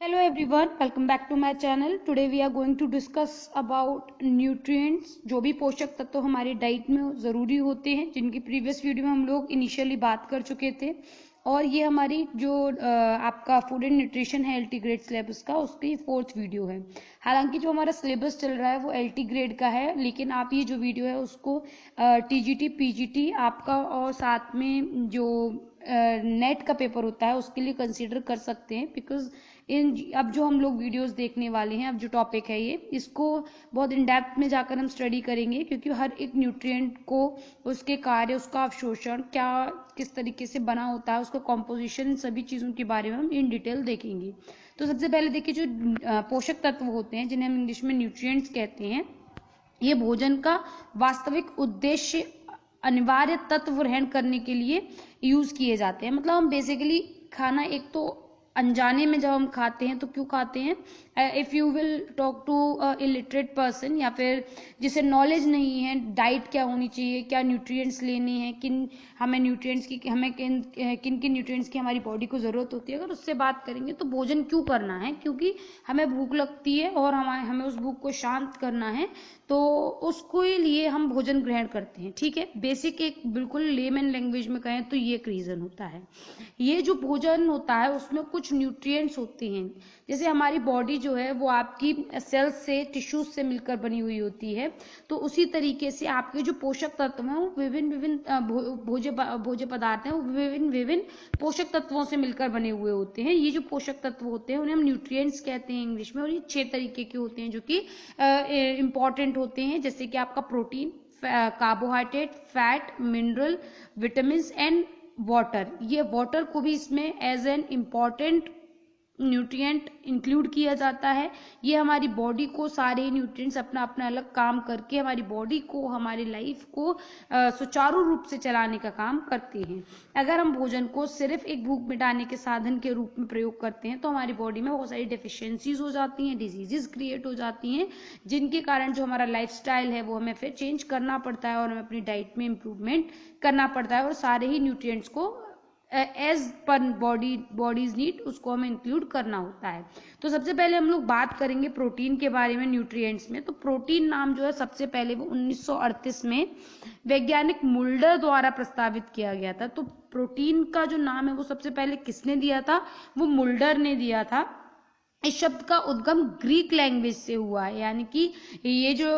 Hello everyone, welcome back to my channel. Today we are going to discuss about nutrients, जो भी पोषक तत्व हमारी डाइट में ज़रूरी होते हैं, जिनकी प्रीवियस वीडियो में हम लोग इनिशियली बात कर चुके थे। और ये हमारी जो आपका फूड एंड न्यूट्रिशन है LT ग्रेड सिलेबस का, उसकी 4th वीडियो है। हालांकि जो हमारा सिलेबस चल रहा है वो LT ग्रेड का है, लेकिन आप ये जो वीडियो है उसको TGT PGT आपका और साथ में जो नेट का पेपर होता है उसके लिए कंसीडर कर सकते हैं। बिकॉज अब जो हम लोग वीडियोस देखने वाले हैं, अब जो टॉपिक है ये, इसको बहुत इन डेप्थ में जाकर हम स्टडी करेंगे, क्योंकि हर एक न्यूट्रिएंट को उसके कार्य, उसका अवशोषण क्या किस तरीके से बना होता है, उसका कॉम्पोजिशन, सभी चीज़ों के बारे में हम इन डिटेल देखेंगे। तो सबसे पहले देखिए, जो पोषक तत्व होते हैं जिन्हें हम इंग्लिश में न्यूट्रिएंट्स कहते हैं, ये भोजन का वास्तविक उद्देश्य अनिवार्य तत्व ग्रहण करने के लिए यूज किए जाते हैं। मतलब हम बेसिकली खाना एक तो अनजाने में जब हम खाते हैं तो क्यों खाते हैं, if you will talk to illiterate person या फिर जिसे नॉलेज नहीं है डाइट क्या होनी चाहिए, क्या न्यूट्रिएंट्स लेने हैं, हमें किन किन न्यूट्रिएंट्स की हमारी बॉडी को जरूरत होती है, अगर उससे बात करेंगे तो भोजन क्यों करना है, क्योंकि हमें भूख लगती है और हमें उस भूख को शांत करना है, तो उसको लिए हम भोजन ग्रहण करते हैं। ठीक है, बेसिक एक बिल्कुल लेमन लैंग्वेज में कहें तो ये एक रीजन होता है। ये जो भोजन होता है उसमें कुछ न्यूट्रिएंट्स होते हैं। जैसे हमारी बॉडी जो है वो आपकी सेल्स से, टिश्यूज से मिलकर बनी हुई होती है, तो उसी तरीके से आपके जो पोषक तत्व हैं वो विभिन्न विभिन्न भोज्य पदार्थ हैं, वो विभिन्न विभिन्न पोषक तत्वों से मिलकर बने हुए होते हैं। ये जो पोषक तत्व होते हैं उन्हें हम न्यूट्रिएंट्स कहते हैं इंग्लिश में, और ये 6 तरीके के होते हैं जो कि इंपॉर्टेंट होते हैं। जैसे कि आपका protein, carbohydrate, fat, mineral, vitamin and water. ये वाटर को भी इसमें as an important nutrient include किया जाता है। ये हमारी बॉडी को सारे न्यूट्रिएंट्स अपना अपना अलग काम करके हमारी बॉडी को, हमारी लाइफ को सुचारू रूप से चलाने का काम करते हैं। अगर हम भोजन को सिर्फ एक भूख मिटाने के साधन के रूप में प्रयोग करते हैं तो हमारी बॉडी में बहुत सारी डेफिशिएंसीज हो जाती हैं, डिजीजेस क्रिएट हो जाती हैं, जिनके कारण जो हमारा लाइफस्टाइल है वो हमें फिर चेंज करना पड़ता है और हमें अपनी डाइट में इम्प्रूवमेंट करना पड़ता है, और सारे ही न्यूट्रिएंट्स को एज पर बॉडीज नीड उसको हमें इंक्लूड करना होता है। तो सबसे पहले हम लोग बात करेंगे प्रोटीन के बारे में न्यूट्रिएंट्स में। तो प्रोटीन नाम जो है सबसे पहले वो 1938 में वैज्ञानिक मुल्डर द्वारा प्रस्तावित किया गया था। तो प्रोटीन का जो नाम है वो सबसे पहले किसने दिया था, वो मुल्डर ने दिया था। इस शब्द का उद्गम ग्रीक लैंग्वेज से हुआ है, यानी कि ये जो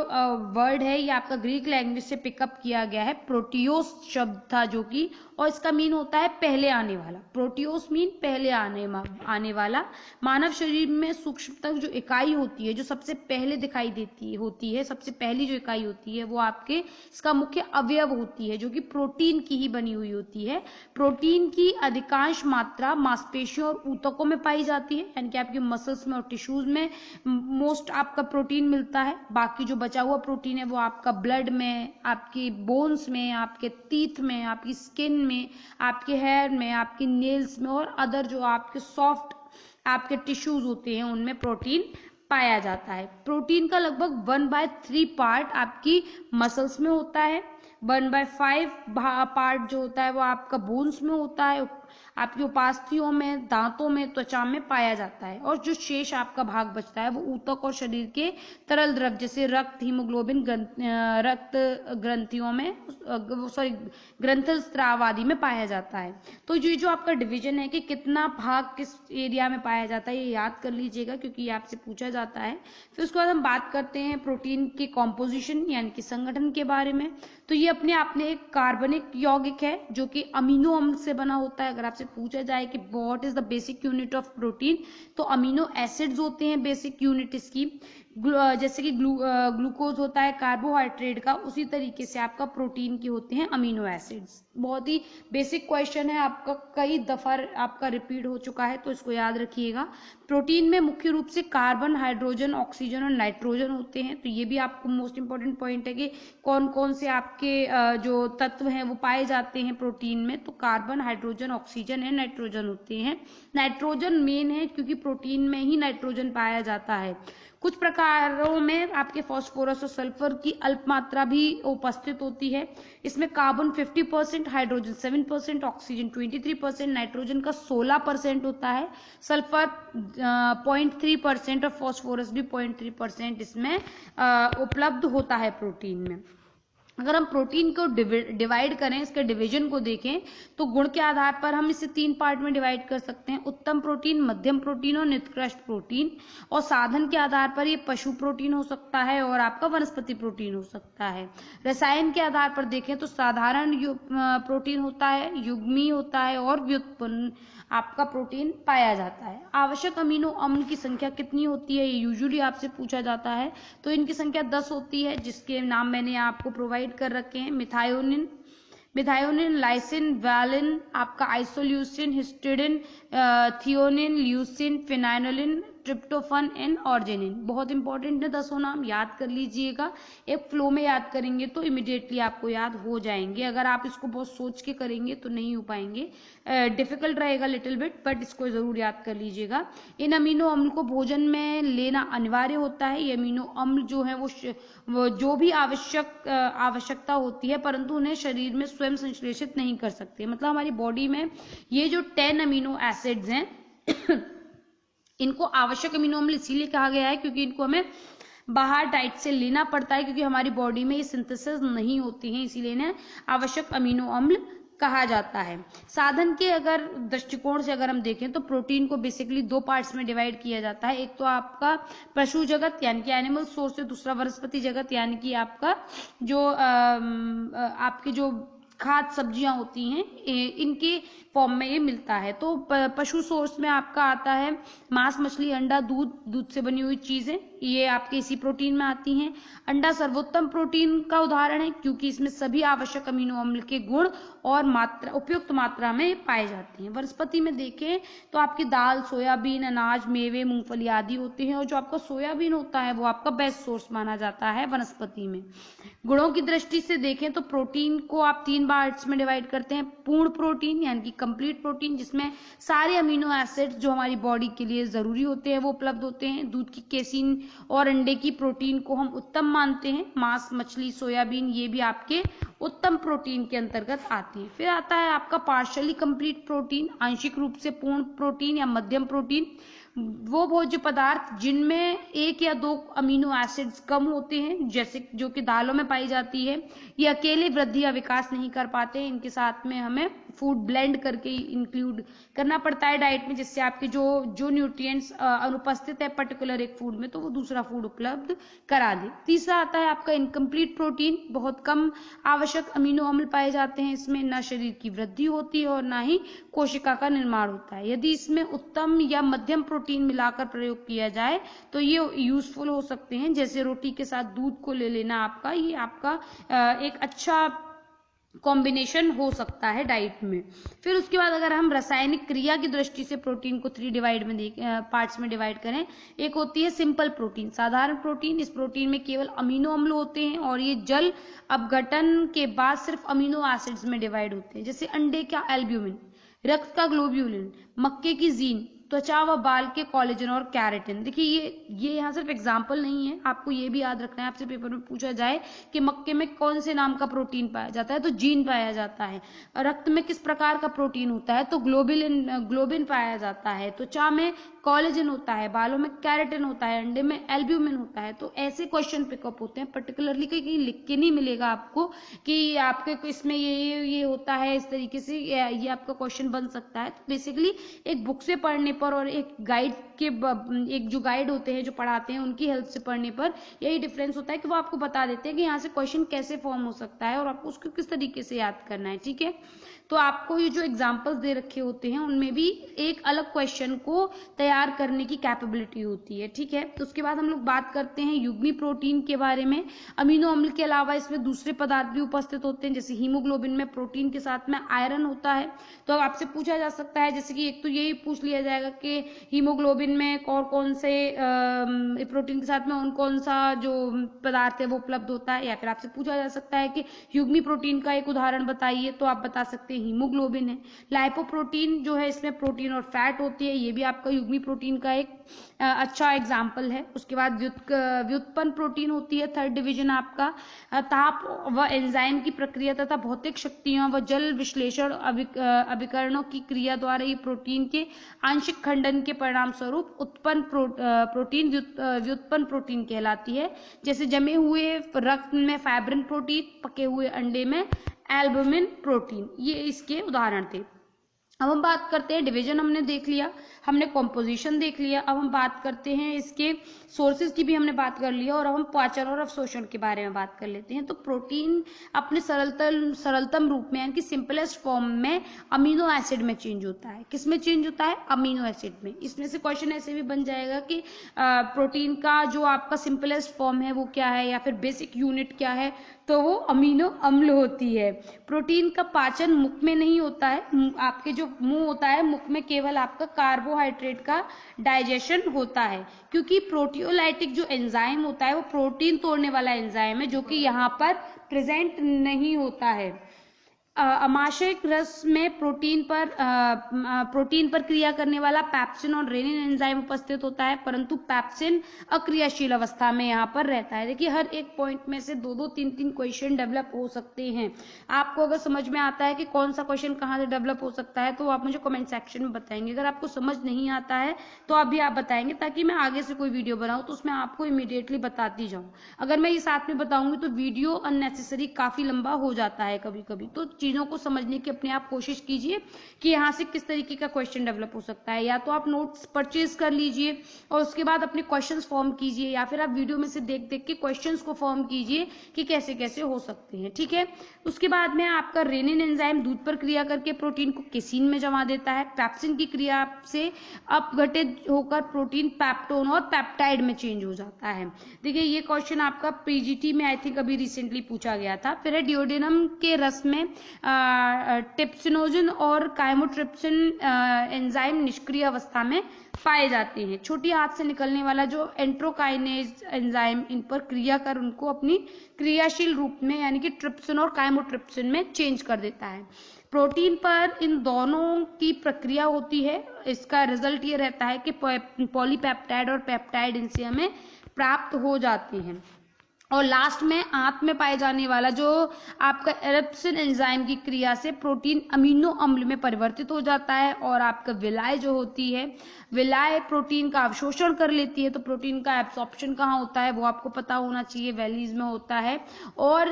वर्ड है ये आपका ग्रीक लैंग्वेज से पिकअप किया गया है। प्रोटियोस शब्द था जो कि, और इसका मीन होता है पहले आने वाला। प्रोटियोस मीन पहले आने वाला। मानव शरीर में सूक्ष्मतम जो इकाई होती है, जो सबसे पहले दिखाई देती होती है, सबसे पहली जो इकाई होती है वो आपके इसका मुख्य अवयव होती है, जो कि प्रोटीन की ही बनी हुई होती है। प्रोटीन की अधिकांश मात्रा मांसपेशियों और ऊतकों में पाई जाती है, यानी कि आपके मसल्स में और टिश्यूज में मोस्ट आपका प्रोटीन मिलता है। बाकी जो बचा हुआ प्रोटीन है वो आपका ब्लड में, आपकी बोन्स में, आपके टीथ में, आपकी स्किन में, आपके हेयर में, आपके नेल्स में, और अदर जो आपके सॉफ्ट आपके टिश्यूज होते हैं उनमें प्रोटीन पाया जाता है। प्रोटीन का लगभग 1/3 पार्ट आपकी मसल्स में होता है, 1/5 पार्ट जो होता है वो आपका बोन्स में होता है, आपकी उपास्थियों में, दांतों में, त्वचा में पाया जाता है, और जो शेष आपका भाग बचता है वो ऊतक और शरीर के तरल द्रव जैसे रक्त, हीमोग्लोबिन, रक्त ग्रंथियों में, ग्रंथल स्राव आदि में पाया जाता है। तो ये जो आपका डिवीजन है कि कितना भाग किस एरिया में पाया जाता है, ये याद कर लीजिएगा, क्योंकि ये आपसे पूछा जाता है। फिर उसके बाद हम बात करते हैं प्रोटीन के कॉम्पोजिशन यानी कि संगठन के बारे में। तो ये अपने आप में एक कार्बनिक यौगिक है जो कि अमीनो अम्ल से बना होता है। अगर आपसे पूछा जाए कि what is the basic unit of protein, तो अमीनो एसिड्स होते हैं बेसिक यूनिट इसकी। जैसे कि ग्लूकोज होता है कार्बोहाइड्रेट का, उसी तरीके से आपका प्रोटीन के होते हैं अमीनो एसिड्स। बहुत ही बेसिक क्वेश्चन है आपका, कई दफा आपका रिपीट हो चुका है, तो इसको याद रखिएगा। प्रोटीन में मुख्य रूप से कार्बन, हाइड्रोजन, ऑक्सीजन और नाइट्रोजन होते हैं। तो ये भी आपको मोस्ट इंपॉर्टेंट पॉइंट है कि कौन कौन से आपके जो तत्व हैं वो पाए जाते हैं प्रोटीन में। तो carbon, hydrogen, oxygen and nitrogen होते हैं। नाइट्रोजन मेन है क्योंकि प्रोटीन में ही नाइट्रोजन पाया जाता है। कुछ प्रकार क्षारों में आपके फास्फोरस और सल्फर की अल्प मात्रा भी उपस्थित होती है। इसमें कार्बन 50%, हाइड्रोजन 7%, ऑक्सीजन 23%, नाइट्रोजन का 16% होता है, सल्फर 0.3% और फास्फोरस भी 0.3% इसमें उपलब्ध होता है प्रोटीन में। अगर हम प्रोटीन को डिवाइड करें, इसके डिवीजन को देखें, तो गुण के आधार पर हम इसे 3 पार्ट में डिवाइड कर सकते हैं: उत्तम प्रोटीन, मध्यम प्रोटीन और निकृष्ट प्रोटीन। और साधन के आधार पर ये पशु प्रोटीन हो सकता है और आपका वनस्पति प्रोटीन हो सकता है। रसायन के आधार पर देखें तो साधारण प्रोटीन होता है, युग्मी होता है और व्युत्पन्न आपका प्रोटीन पाया जाता है। आवश्यक अमीनो अम्ल की संख्या कितनी होती है, ये यूजुअली आपसे पूछा जाता है। तो इनकी संख्या 10 होती है, जिसके नाम मैंने आपको प्रोवाइड कर रखे हैं: मिथायोनिन, लाइसिन, वालिन, आपका isoleucine, histidine, threonine, leucine, phenylalanine, tryptophan and arginine. बहुत इंपॉर्टेंट है 10 नाम, याद कर लीजिएगा। एक फ्लो में याद करेंगे तो इमिडिएटली आपको याद हो जाएंगे। अगर आप इसको बहुत सोच के करेंगे तो नहीं हो पाएंगे, डिफिकल्ट रहेगा लिटिल बिट, बट इसको जरूर याद कर लीजिएगा। इन अमीनो अम्ल को भोजन में लेना अनिवार्य होता है। ये अमीनो अम्ल जो है वो जो भी आवश्यकता होती है, परंतु उन्हें शरीर में स्वयं संश्लेषित नहीं कर सकते। मतलब हमारी बॉडी में ये जो 10 अमीनो एसिड्स हैं इनको आवश्यक अमीनो अम्ल इसीलिए कहा गया है क्योंकि इनको हमें बाहर डाइट से लेना पड़ता है, क्योंकि हमारी बॉडी में ये सिंथेसिस नहीं होती है, इसीलिए इन्हें आवश्यक अमीनो अम्ल कहा जाता है। साधन के अगर दृष्टिकोण से अगर हम देखें तो प्रोटीन को बेसिकली 2 पार्ट्स में डिवाइड किया जाता है। एक तो आपका पशु जगत यानी कि एनिमल सोर्स से, दूसरा वनस्पति जगत यानी कि आपका जो आपके जो खाद्य सब्जियां होती हैं इनके फॉर्म में ये मिलता है। तो पशु सोर्स में आपका आता है मांस, मछली, अंडा, दूध से बनी हुई चीजें, ये आपके इसी प्रोटीन में आती हैं। अंडा सर्वोत्तम प्रोटीन का उदाहरण है क्योंकि इसमें सभी आवश्यक अमीनो अम्ल के गुण और मात्रा उपयुक्त मात्रा में पाए जाते हैं। वनस्पति में देखें तो आपकी दाल, सोयाबीन, अनाज, मेवे, मूंगफली आदि होते हैं, और जो आपका सोयाबीन होता है वो आपका बेस्ट सोर्स माना जाता है वनस्पति में। गुणों की दृष्टि से देखें तो प्रोटीन को आप 3 पार्ट्स में डिवाइड करते हैं: पूर्ण प्रोटीन यानी कि कंप्लीट प्रोटीन, जिसमें सारे अमीनो एसिड्स जो हमारी बॉडी के लिए जरूरी होते हैं वो उपलब्ध होते हैं। दूध की केसिन और अंडे की प्रोटीन को हम उत्तम मानते हैं। मांस, मछली, सोयाबीन ये भी आपके उत्तम प्रोटीन के अंतर्गत आते हैं। फिर आता है आपका पार्शियली कंप्लीट प्रोटीन, आंशिक रूप से पूर्ण प्रोटीन या मध्यम प्रोटीन। वो भोज्य पदार्थ जिनमें 1 या 2 अमीनो एसिड्स कम होते हैं, जैसे जो कि दालों में पाई जाती है, ये अकेले वृद्धि या विकास नहीं कर पाते, इनके साथ में हमें फूड ब्लेंड करके इंक्लूड करना पड़ता है डाइट में, जिससे आपके जो न्यूट्रिएंट्स अनुपस्थित है पर्टिकुलर एक फूड में तो वो दूसरा फूड उपलब्ध करा दे। तीसरा आता है आपका इनकम्प्लीट प्रोटीन, बहुत कम आवश्यक अमीनो अम्ल पाए जाते हैं इसमें, न शरीर की वृद्धि होती है और ना ही कोशिका का निर्माण होता है। यदि इसमें उत्तम या मध्यम प्रोटीन मिलाकर प्रयोग किया जाए तो ये यूजफुल हो सकते हैं, जैसे रोटी के साथ दूध को ले लेना आपका, ये आपका एक अच्छा कॉम्बिनेशन हो सकता है डाइट में। फिर उसके बाद अगर हम रासायनिक क्रिया की दृष्टि से प्रोटीन को 3 पार्ट्स में डिवाइड करें, एक होती है सिंपल प्रोटीन, साधारण प्रोटीन। इस प्रोटीन में केवल अमीनो अम्ल होते हैं और ये जल अपघटन के बाद सिर्फ अमीनो एसिड्स में डिवाइड होते हैं, जैसे अंडे का एल्ब्यूमिन, रक्त का ग्लोब्यूलिन, मक्के की जीन, त्वचा व बाल के कोलेजन और कैरेटिन। देखिए ये यहाँ सिर्फ एग्जाम्पल नहीं है, आपको ये भी याद रखना है, आपसे पेपर में पूछा जाए कि मक्के में कौन से नाम का प्रोटीन पाया जाता है तो जीन पाया जाता है। रक्त में किस प्रकार का प्रोटीन होता है तो ग्लोबिन पाया जाता है। त्वचा में कोलेजन होता है, बालों में कैरेटिन होता है, अंडे में एल्ब्यूमिन होता है। तो ऐसे क्वेश्चन पिकअप होते हैं, पर्टिकुलरली कहीं लिख के नहीं मिलेगा आपको कि आपके इसमें ये होता है, इस तरीके से ये आपका क्वेश्चन बन सकता है। तो बेसिकली एक बुक से पढ़ने पर और एक गाइड के एक जो गाइड होते हैं जो पढ़ाते हैं उनकी हेल्प से पढ़ने पर यही डिफरेंस होता है कि वो आपको बता देते हैं कि यहाँ से क्वेश्चन कैसे फॉर्म हो सकता है और आपको उसको किस तरीके से याद करना है। ठीक है, तो आपको ये जो एग्जाम्पल्स दे रखे होते हैं उनमें भी एक अलग क्वेश्चन को तैयार करने की कैपेबिलिटी होती है। ठीक है, तो उसके बाद हम लोग बात करते हैं युग्मी प्रोटीन के बारे में। अमीनो अम्ल के अलावा इसमें दूसरे पदार्थ भी उपस्थित होते हैं, जैसे हीमोग्लोबिन में प्रोटीन के साथ में आयरन होता है। तो अब आपसे पूछा जा सकता है, जैसे कि एक तो यही पूछ लिया जाएगा जाएगा कि हीमोग्लोबिन में कौन से प्रोटीन के साथ में कौन सा जो पदार्थ है वो उपलब्ध होता है, या फिर आपसे पूछा जा सकता है कि युग्मी प्रोटीन का एक उदाहरण बताइए, तो आप बता सकते हैं हीमोग्लोबिन है। लाइपोप्रोटीन जो है इसमें प्रोटीन और फैट होती है, ये भी आपका युग्मी प्रोटीन का एक अच्छा एग्जाम्पल है। उसके बाद व्युत्पन्न प्रोटीन होती है, थर्ड डिवीजन आपका ताप व एंजाइम की प्रक्रिया तथा भौतिक शक्तियों व जल विश्लेषण अभिकरणों की क्रिया द्वारा ये प्रोटीन के आंशिक खंडन के परिणाम स्वरूप उत्पन्न प्रोटीन व्युत्पन्न प्रोटीन कहलाती है। जैसे जमे हुए रक्त में फाइब्रिन प्रोटीन, पके हुए अंडे में एल्बुमिन प्रोटीन, ये इसके उदाहरण थे। अब हम बात करते हैं, डिवीजन हमने देख लिया, हमने कॉम्पोजिशन देख लिया, अब हम बात करते हैं इसके सोर्सेज की भी हमने बात कर लिया, और अब हम पाचन और अवशोषण के बारे में बात कर लेते हैं। तो प्रोटीन अपने सरलतम रूप में यानी कि सिंपलेस्ट फॉर्म में अमीनो एसिड में चेंज होता है। किस में चेंज होता है? अमीनो एसिड में। इसमें से क्वेश्चन ऐसे भी बन जाएगा कि प्रोटीन का जो आपका सिंपलेस्ट फॉर्म है वो क्या है, या फिर बेसिक यूनिट क्या है, तो वो अमीनो अम्ल होती है। प्रोटीन का पाचन मुख में नहीं होता है, आपके जो मुंह होता है, मुख में केवल आपका कार्बोहाइड्रेट का डाइजेशन होता है, क्योंकि प्रोटियोलाइटिक जो एंजाइम होता है वो प्रोटीन तोड़ने वाला एंजाइम है, जो कि यहाँ पर प्रेजेंट नहीं होता है। आमाशयिक रस में प्रोटीन पर क्रिया करने वाला पैप्सिन और रेनिन एंजाइम उपस्थित होता है, परंतु पैप्सिन अक्रियाशील अवस्था में यहाँ पर रहता है। देखिए हर एक पॉइंट में से 2-2, 3-3 क्वेश्चन डेवलप हो सकते हैं। आपको अगर समझ में आता है कि कौन सा क्वेश्चन कहाँ से डेवलप हो सकता है, तो आप मुझे कमेंट सेक्शन में बताएंगे। अगर आपको समझ नहीं आता है तो अभी आप बताएंगे, ताकि मैं आगे से कोई वीडियो बनाऊं तो उसमें आपको इमीडिएटली बताती जाऊं। अगर मैं ये साथ में बताऊंगी तो वीडियो अननेसेसरी काफी लंबा हो जाता है कभी कभी। तो चीजों को समझने की अपने आप कोशिश कीजिए कि यहाँ से किस तरीके का क्वेश्चन डेवलप हो सकता है। या तो आप नोट्स परचेज कर लीजिए और उसके बाद अपने क्वेश्चंस फॉर्म कीजिए, या फिर आप वीडियो में से देख देख के क्वेश्चंस को फॉर्म कीजिए कि कैसे कैसे हो सकते हैं। ठीक है। उसके बाद में आपका रेनिन एंजाइम दूध पर क्रिया करके प्रोटीन को केसिन में जमा देता है। पैप्सिन की क्रिया से अपघटित होकर प्रोटीन पैप्टोन और पेप्टाइड में चेंज हो जाता है। देखिए ये क्वेश्चन आपका पीजीटी में आई थिंक अभी रिसेंटली पूछा गया था। फिर है डिओडेनम के रस में ट्रिप्सिनोजन और काइमोट्रिप्सिन एंजाइम निष्क्रिय अवस्था में पाए जाते हैं। छोटी हाथ से निकलने वाला जो एंट्रोकाइनेज एंजाइम इन पर क्रिया कर उनको अपनी क्रियाशील रूप में यानी कि ट्रिप्सिन और काइमोट्रिप्सिन में चेंज कर देता है। प्रोटीन पर इन दोनों की प्रक्रिया होती है। इसका रिजल्ट ये रहता है कि पॉलीपेप्टाइड और पेप्टाइड इनसे हमें प्राप्त हो जाते हैं। और लास्ट में आंत में पाए जाने वाला जो आपका एरिप्सिन एंजाइम की क्रिया से प्रोटीन अमीनो अम्ल में परिवर्तित हो जाता है, और आपका विलाय जो होती है, विलाय प्रोटीन का अवशोषण कर लेती है। तो प्रोटीन का एब्सॉर्प्शन कहाँ होता है वो आपको पता होना चाहिए, वैलीज में होता है, और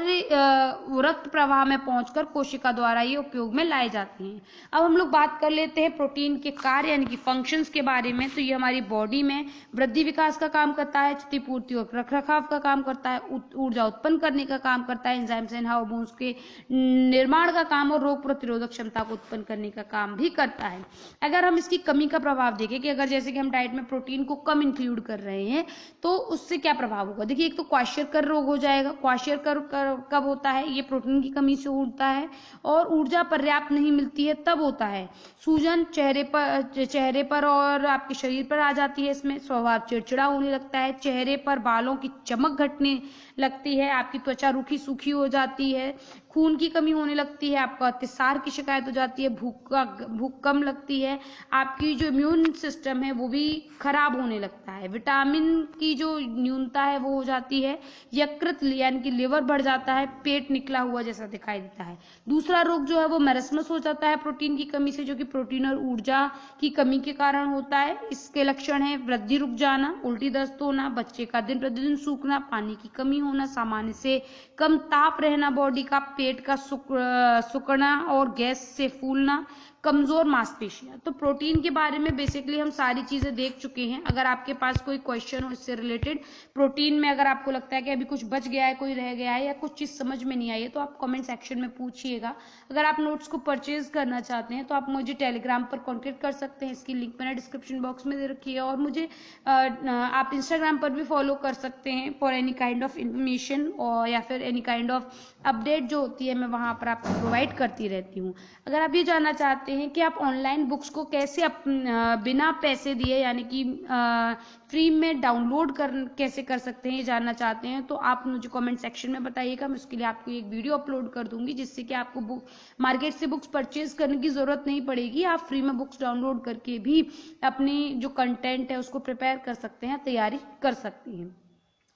रक्त प्रवाह में पहुंचकर कोशिका द्वारा ये उपयोग में लाए जाते हैं। अब हम लोग बात कर लेते हैं प्रोटीन के कार्य यानी कि फंक्शंस के बारे में। तो ये हमारी बॉडी में वृद्धि विकास का काम करता है, क्षतिपूर्ति और रखरखाव का काम करता है, ऊर्जा उत्पन्न करने का काम करता है, एंजाइम्स एंड हार्मोन्स के निर्माण का काम और रोग प्रतिरोधक क्षमता को उत्पन्न करने का काम भी करता है। अगर हम इसकी कमी का प्रभाव देखें कि अगर जैसे कि हम डाइट में प्रोटीन को कम इंक्लूड कर रहे हैं तो उससे क्या प्रभाव होगा। देखिए एक तो क्वाशियरकर रोग हो जाएगा। क्वाशियरकर कब होता है? ये प्रोटीन की कमी से होता है, और ऊर्जा पर्याप्त नहीं मिलती है तब होता है। सूजन चेहरे पर और आपके शरीर पर आ जाती है। इसमें स्वभाव चिड़चिड़ा होने लगता है, चेहरे पर बालों की चमक घटने लगती है, आपकी त्वचा रूखी सूखी हो जाती है, खून की कमी होने लगती है, आपका अतिसार की शिकायत हो जाती है, भूख कम लगती है, आपकी जो इम्यून सिस्टम है वो भी खराब होने लगता है, विटामिन की जो न्यूनता है वो हो जाती है, यकृत यानी कि लिवर बढ़ जाता है, पेट निकला हुआ जैसा दिखाई देता है। दूसरा रोग जो है वो मैरस्मस हो जाता है प्रोटीन की कमी से, जो कि प्रोटीन और ऊर्जा की कमी के कारण होता है। इसके लक्षण है वृद्धि रुक जाना, उल्टी दस्त होना, बच्चे का दिन प्रतिदिन सूखना, पानी की कमी होना, सामान्य से कम ताप रहना बॉडी का, पेट का सुकड़ना और गैस से फूलना, कमजोर मांसपेशियां। तो प्रोटीन के बारे में बेसिकली हम सारी चीजें देख चुके हैं। अगर आपके पास कोई क्वेश्चन हो इससे रिलेटेड, प्रोटीन में अगर आपको लगता है कि अभी कुछ बच गया है, कोई रह गया है, या कुछ चीज समझ में नहीं आई है, तो आप कमेंट सेक्शन में पूछिएगा। अगर आप नोट्स को परचेज करना चाहते हैं तो आप मुझे टेलीग्राम पर कॉन्टेक्ट कर सकते हैं, इसकी लिंक मैंने डिस्क्रिप्शन बॉक्स में दे रखी है, और मुझे आप इंस्टाग्राम पर भी फॉलो कर सकते हैं for any kind of information, और या फिर एनी काइंड ऑफ अपडेट जो होती है मैं वहां पर आपको प्रोवाइड करती रहती हूँ। अगर आप ये जानना चाहते हैं कि आप ऑनलाइन बुक्स को कैसे बिना पैसे दिए यानी कि फ्री में डाउनलोड कैसे कर सकते हैं, ये जानना चाहते हैं तो आप मुझे कमेंट सेक्शन में बताइएगा। मैं उसके लिए आपको एक वीडियो अपलोड कर दूंगी जिससे कि आपको बुक मार्केट से बुक्स परचेज करने की जरूरत नहीं पड़ेगी। आप फ्री में बुक्स डाउनलोड करके भी अपनी जो कंटेंट है उसको प्रिपेयर कर सकते हैं, तैयारी कर सकते हैं।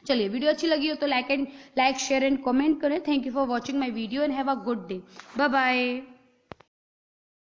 चलिए, वीडियो अच्छी लगी हो तो लाइक शेयर एंड कमेंट करें। Thank you for watching my video and have a good day. Bye bye.